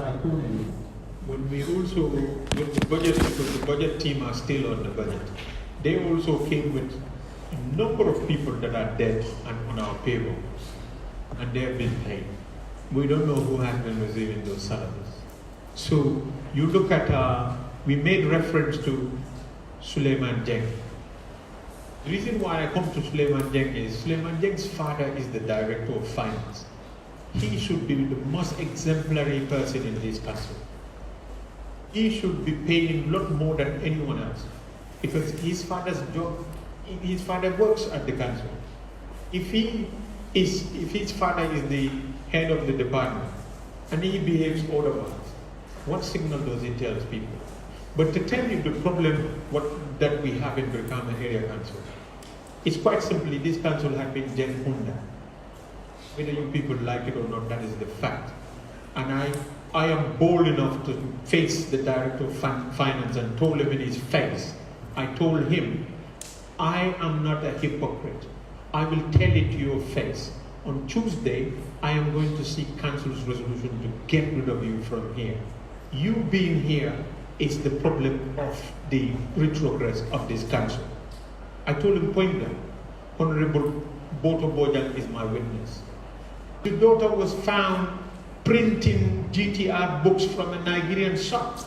I told you, when the budget, because the budget team are still on the budget, they also came with a number of people that are dead and on our payroll, and they have been paid. We don't know who has been receiving those salaries. So you look at, we made reference to Suleiman Jeng. The reason why I come to Suleiman Jeng is Suleiman Jeng's father is the director of finance. He should be the most exemplary person in this country. He should be paid a lot more than anyone else, because his father's job, his father works at the council. If his father is the head of the department and he behaves otherwise, what signal does it tell people? But to tell you the problem that we have in Brikama Area Council, it's quite simply this council has been Yankuba. Whether you people like it or not, that is the fact. And I am bold enough to face the director of finance and told him in his face, I told him, I am not a hypocrite. I will tell it to your face. On Tuesday, I am going to seek council's resolution to get rid of you from here. You being here is the problem of the retrogress of this council. I told him point blank, Honorable Boto Bojang is my witness. The daughter was found printing GTR books from a Nigerian shop,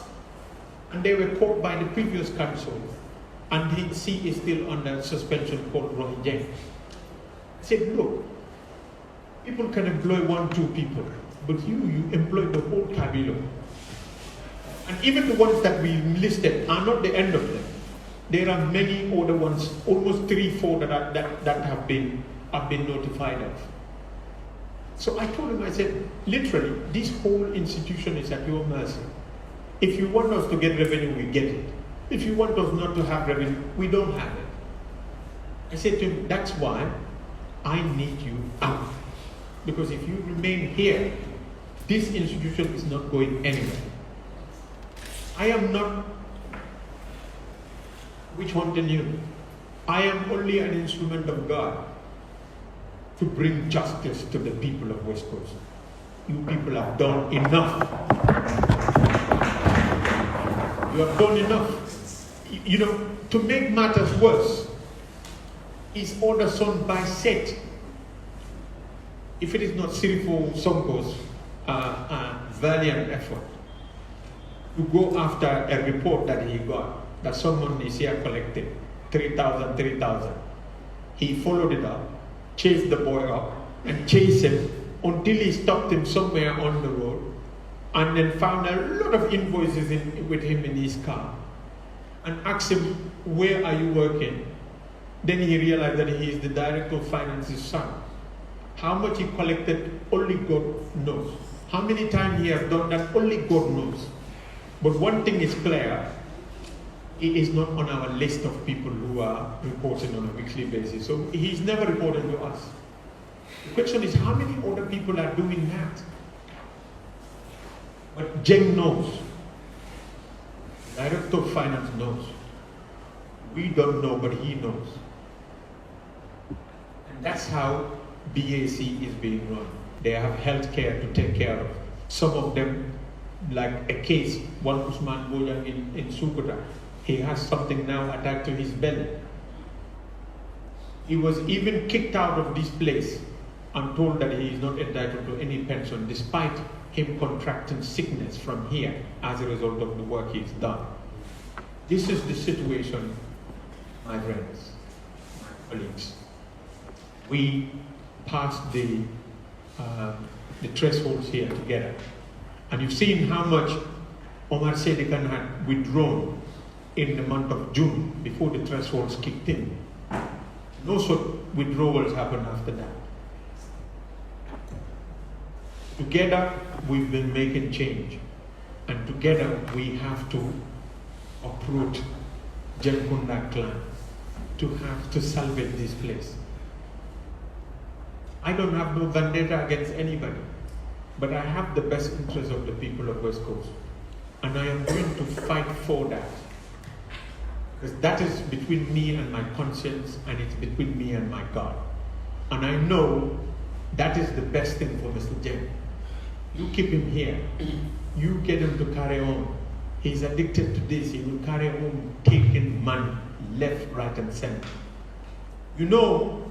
and they were caught by the previous council, and she is still under suspension called Rohingya. I said, look, people can employ 1, 2 people, but you employ the whole Kabilo. And even the ones that we listed are not the end of them. There are many other ones, almost 3, 4 that have been notified of. So I told him, I said, literally, this whole institution is at your mercy. If you want us to get revenue, we get it. If you want us not to have revenue, we don't have it. I said to him, that's why I need you out. Because if you remain here, this institution is not going anywhere. I am not, which one can you? I am only an instrument of God to bring justice to the people of West Coast. You people have done enough. You have done enough. You know, to make matters worse, is order son by set. If it is not Sirifo Sonko's valiant effort to go after a report that he got, that someone is here collecting 3,000. He followed it up, chased the boy up, and chased him until he stopped him somewhere on the road, and then found a lot of invoices with him in his car, and asked him, where are you working? Then he realized that he is the director of finance's son. How much he collected, only God knows. How many times he has done that, only God knows. But one thing is clear, he is not on our list of people who are reporting on a weekly basis. So he's never reported to us. The question is, how many other people are doing that? But Jeng knows. Director of Finance knows. We don't know, but he knows. And that's how BAC is being run. They have health care to take care of. Some of them, like a case, one Usman Bojang in Sukuta, he has something now attached to his belly. He was even kicked out of this place and told that he is not entitled to any pension, despite him contracting sickness from here as a result of the work he's done. This is the situation, my friends, my colleagues. We passed the thresholds here together. And you've seen how much Omar Sedikan had withdrawn in the month of June before the thresholds kicked in. No such withdrawals happened after that. Together, we've been making change. And together, we have to uproot Jankunda clan to salvage this place. I don't have no vendetta against anybody, but I have the best interest of the people of West Coast. And I am going to fight for that. Because that is between me and my conscience, and it's between me and my God. And I know that is the best thing for Mr. Jem. You keep him here. you get him to carry on. He's addicted to this, he will carry on taking money left, right, and center. You know,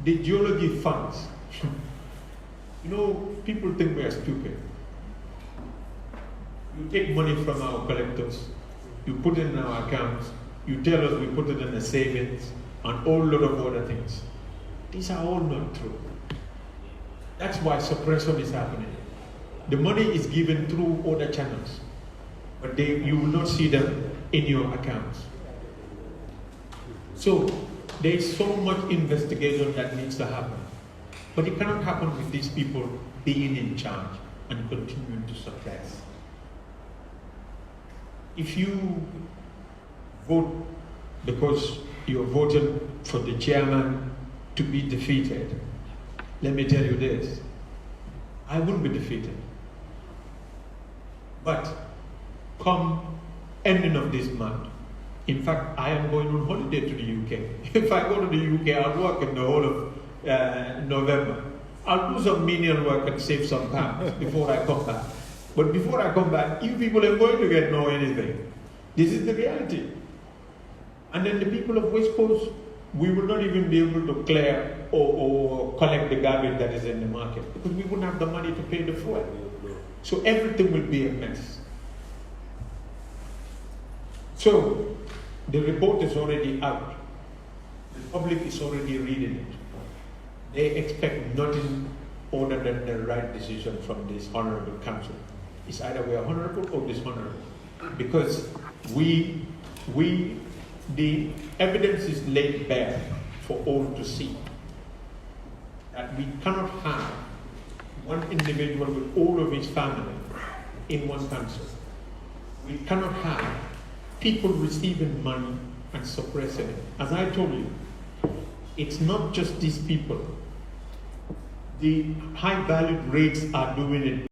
the geology funds, you know, people think we are stupid. You take money from our collectors, you put it in our accounts, you tell us we put it in the savings, and a whole lot of other things. These are all not true. That's why suppression is happening. The money is given through other channels, but you will not see them in your accounts. So there is so much investigation that needs to happen, but it cannot happen with these people being in charge and continuing to suppress. If you vote because you're voting for the chairman to be defeated, let me tell you this, I wouldn't be defeated. But come ending of this month, in fact, I am going on holiday to the UK. If I go to the UK, I'll work in the whole of November. I'll do some menial work and save some pounds before I come back. But before I come back, you people are going to get know anything. This is the reality. And then the people of West Coast, we will not even be able to clear or collect the garbage that is in the market because we wouldn't have the money to pay the fuel. So everything will be a mess. So the report is already out. The public is already reading it. They expect nothing other than the right decision from this honorable council. It's either we are honorable or dishonorable. Because the evidence is laid bare for all to see that we cannot have one individual with all of his family in one council. We cannot have people receiving money and suppressing it. As I told you, it's not just these people. The high valued rates are doing it.